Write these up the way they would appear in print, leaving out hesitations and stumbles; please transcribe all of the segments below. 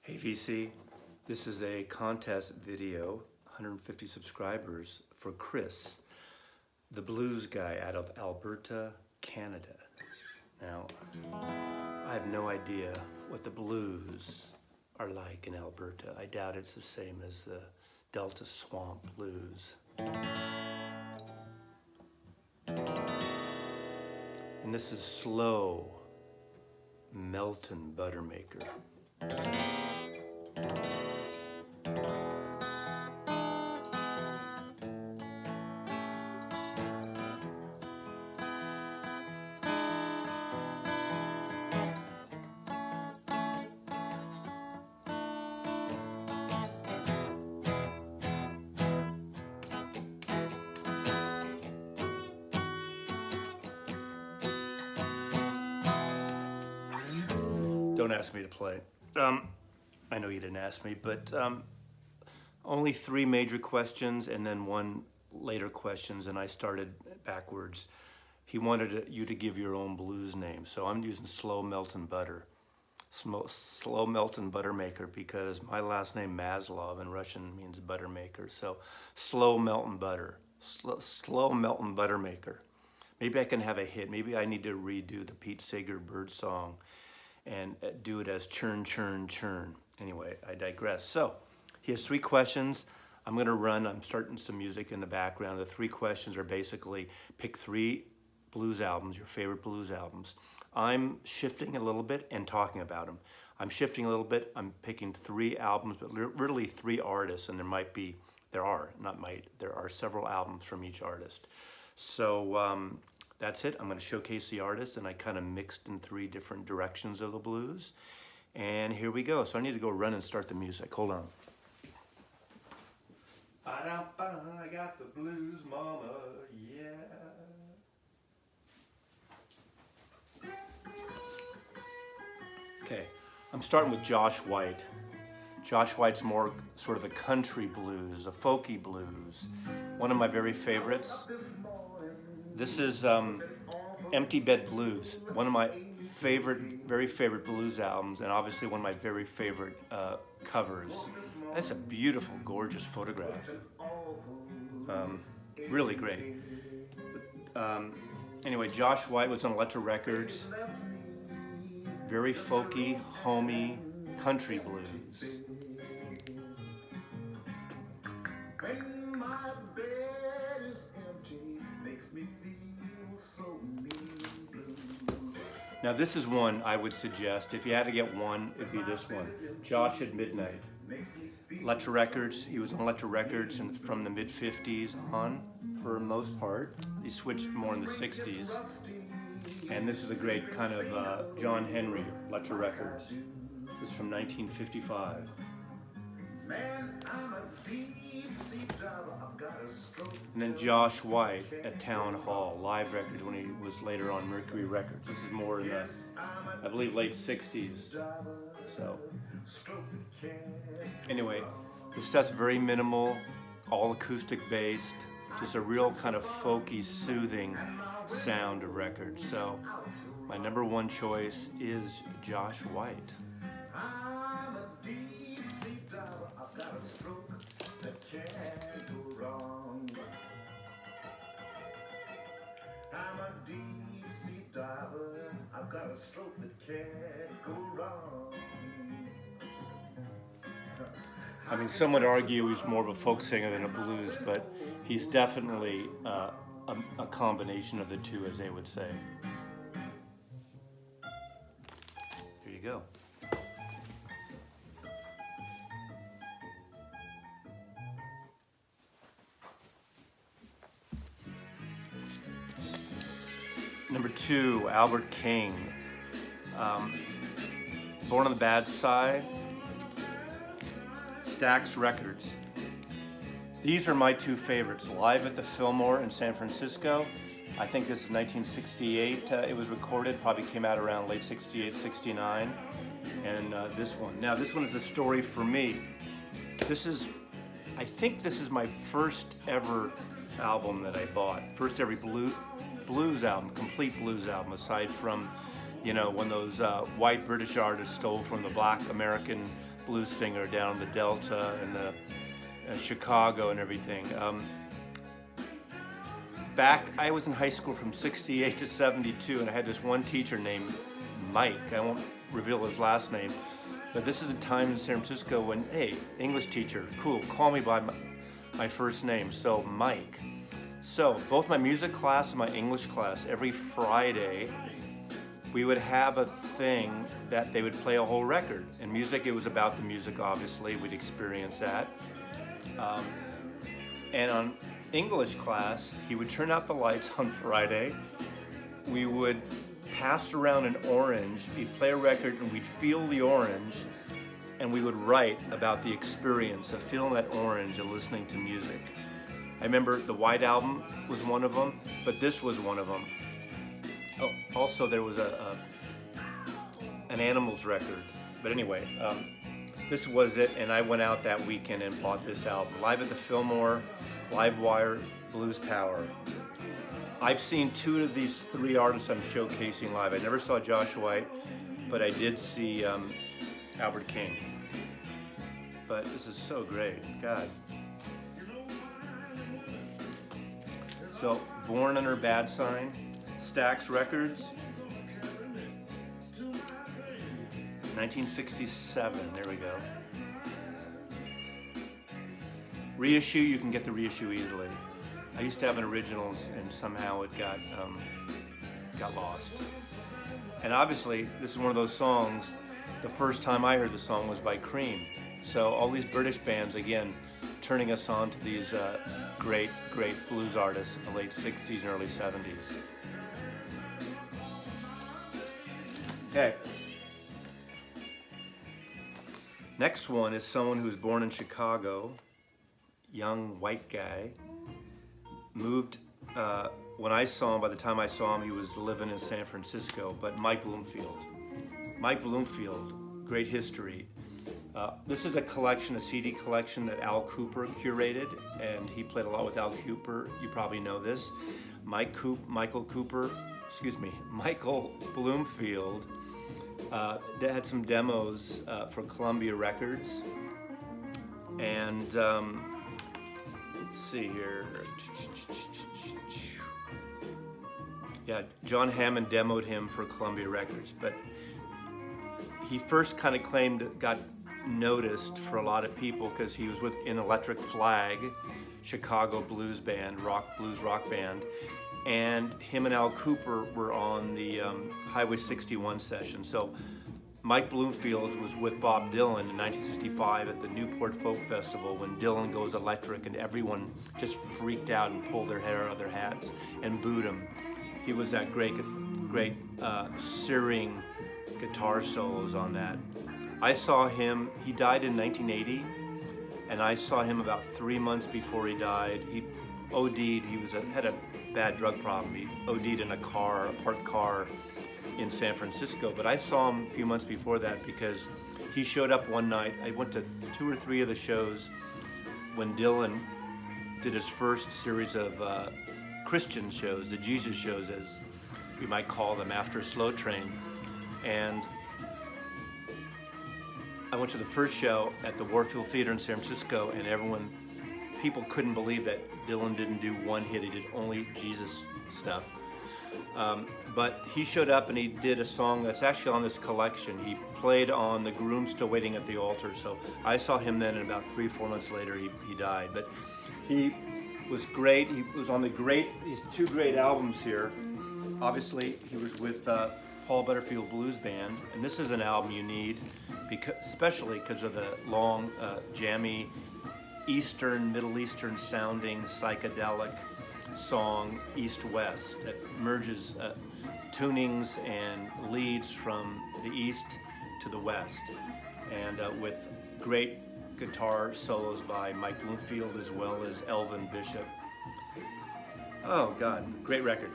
Hey VC, this is a contest video, 150 subscribers for Chris, the blues guy out of Alberta, Canada. Now, I have no idea what the blues are like in Alberta. I doubt it's the same as the Delta Swamp blues. And this is slow Meltin Butter maker. Don't ask me to play. I know you didn't ask me, but only 3 major questions and then 1 later questions, and I started backwards. He wanted you to give your own blues name, so I'm using Slow Meltin Butter. Slow Meltin Butter maker, because my last name Maslov in Russian means butter maker. So Slow Meltin Butter, slow Meltin Butter maker. Maybe I can have a hit. Maybe I need to redo the Pete Seeger bird song and do it as churn, churn, churn. Anyway, I digress. So he has 3 questions. I'm starting some music in the background. The 3 questions are basically pick 3 blues albums, your favorite blues albums. I'm shifting a little bit and talking about them. I'm shifting a little bit. I'm picking 3 albums, but really 3 artists, and there are several albums from each artist. So that's it. I'm going to showcase the artists, and I kind of mixed in 3 different directions of the blues. And here we go. So I need to go run and start the music. Hold on. I got the blues, mama, yeah. Okay, I'm starting with Josh White. Josh White's more sort of a country blues, a folky blues. One of my very favorites. This is Empty Bed Blues, one of my very favorite blues albums, and obviously one of my very favorite covers. That's a beautiful, gorgeous photograph. Really great. Anyway, Josh White was on Elektra Records. Very folky, homey, country blues. When my bed is empty, makes me feel so blue. Now this is one I would suggest. If you had to get one, it'd be this one. Josh at Midnight. Elektra Records. He was on Elektra Records from the mid-50s on, for the most part. He switched more in the 60s. And this is a great kind of John Henry, Elektra Records. This is from 1955. Man, I'm a deep-sea diver. I've got a stroke. And then Josh White at Town Hall, live record when he was later on Mercury Records. This is more in the, I believe, late 60s. So, anyway, this stuff's very minimal, all acoustic based, just a real kind of folky, soothing sound of record. So, my number 1 choice is Josh White. I'm a deep-sea diver. I've got a stroke that can't go wrong. I'm a deep-sea diver. I've got a stroke that can't go wrong. I mean, some would argue he's more of a folk singer than a blues, but he's definitely a combination of the 2, as they would say. There you go. Number 2, Albert King. Born on the Bad Side. Stax Records. These are my 2 favorites. Live at the Fillmore in San Francisco. I think this is 1968. It was recorded, probably came out around late 68, 69. And this one. Now this one is a story for me. I think this is my first ever album that I bought. First ever blues album, complete blues album, aside from, when those white British artists stole from the black American blues singer down in the Delta and the Chicago and everything. I was in high school from 68 to 72, and I had this one teacher named Mike. I won't reveal his last name, but this is the time in San Francisco when, hey, English teacher, cool, call me by my first name, so Mike. So both my music class and my English class, every Friday, we would have a thing that they would play a whole record. In music, it was about the music, obviously. We'd experience that. And on English class, he would turn out the lights on Friday. We would pass around an orange. He'd play a record and we'd feel the orange, and we would write about the experience of feeling that orange and listening to music. I remember the White Album was one of them, but this was one of them. Oh, also there was an Animals record. But anyway, this was it, and I went out that weekend and bought this album. Live at the Fillmore, Livewire, Blues Power. I've seen two of these three artists I'm showcasing live. I never saw Josh White, but I did see Albert King. But this is so great, God. So, Born Under Bad Sign, Stax Records, 1967, there we go. Reissue, you can get the reissue easily. I used to have an original and somehow it got lost. And obviously, this is one of those songs, the first time I heard the song was by Cream. So all these British bands, again, turning us on to these great blues artists in the late 60s and early 70s. Okay. Next one is someone who was born in Chicago, young white guy. Moved, when I saw him, by the time I saw him, he was living in San Francisco, but Mike Bloomfield. Mike Bloomfield, great history. This is a collection, a CD collection that Al Cooper curated, and he played a lot with Al Cooper. You probably know this. Michael Bloomfield had some demos for Columbia Records, and let's see here. Yeah, John Hammond demoed him for Columbia Records, but he first kind of got noticed for a lot of people because he was in Electric Flag, Chicago blues band, blues rock band, and him and Al Cooper were on the Highway 61 session. So Mike Bloomfield was with Bob Dylan in 1965 at the Newport Folk Festival when Dylan goes electric and everyone just freaked out and pulled their hair out of their hats and booed him. He was that great searing guitar solos on that. I saw him, he died in 1980, and I saw him about 3 months before he died. He OD'd, had a bad drug problem. He OD'd in a parked car in San Francisco, but I saw him a few months before that because he showed up one night. I went to 2 or 3 of the shows when Dylan did his first series of Christian shows, the Jesus shows as we might call them after Slow Train. And I went to the first show at the Warfield Theater in San Francisco, and people couldn't believe that Dylan didn't do one hit. He did only Jesus stuff. But he showed up and he did a song that's actually on this collection. He played on The Groom Still Waiting at the Altar. So I saw him then, and about 3-4 months later he died. But he was great. He was on these 2 great albums here. Obviously, he was with Paul Butterfield Blues Band, and this is an album you need, especially because of the long, jammy, Middle Eastern sounding psychedelic song East-West that merges tunings and leads from the East to the West, and with great guitar solos by Mike Bloomfield as well as Elvin Bishop. Oh God, great record,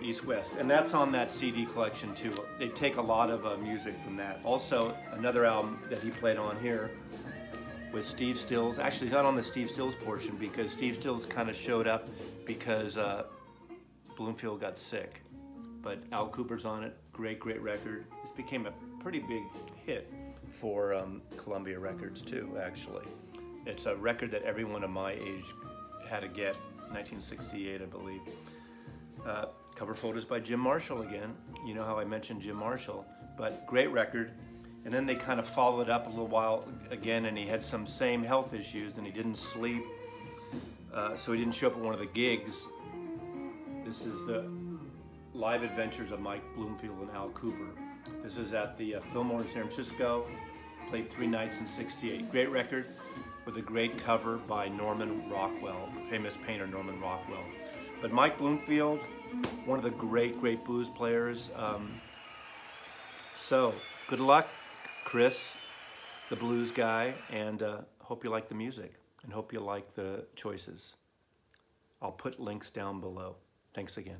East-West. And that's on that CD collection too. They take a lot of music from that. Also, another album that he played on here with Steve Stills. Actually, he's not on the Steve Stills portion because Steve Stills kind of showed up because Bloomfield got sick. But Al Cooper's on it, great record. This became a pretty big hit. for Columbia Records too, actually. It's a record that everyone of my age had to get, 1968, I believe. Cover photos by Jim Marshall again. You know how I mentioned Jim Marshall, but great record. And then they kind of followed up a little while again, and he had some same health issues, and he didn't sleep, so he didn't show up at one of the gigs. This is the live adventures of Mike Bloomfield and Al Cooper. This is at the Fillmore in San Francisco. Played 3 nights in '68. Great record with a great cover by Norman Rockwell, famous painter Norman Rockwell. But Mike Bloomfield, one of the great blues players. So good luck, Chris, the blues guy, and hope you like the music and hope you like the choices. I'll put links down below. Thanks again.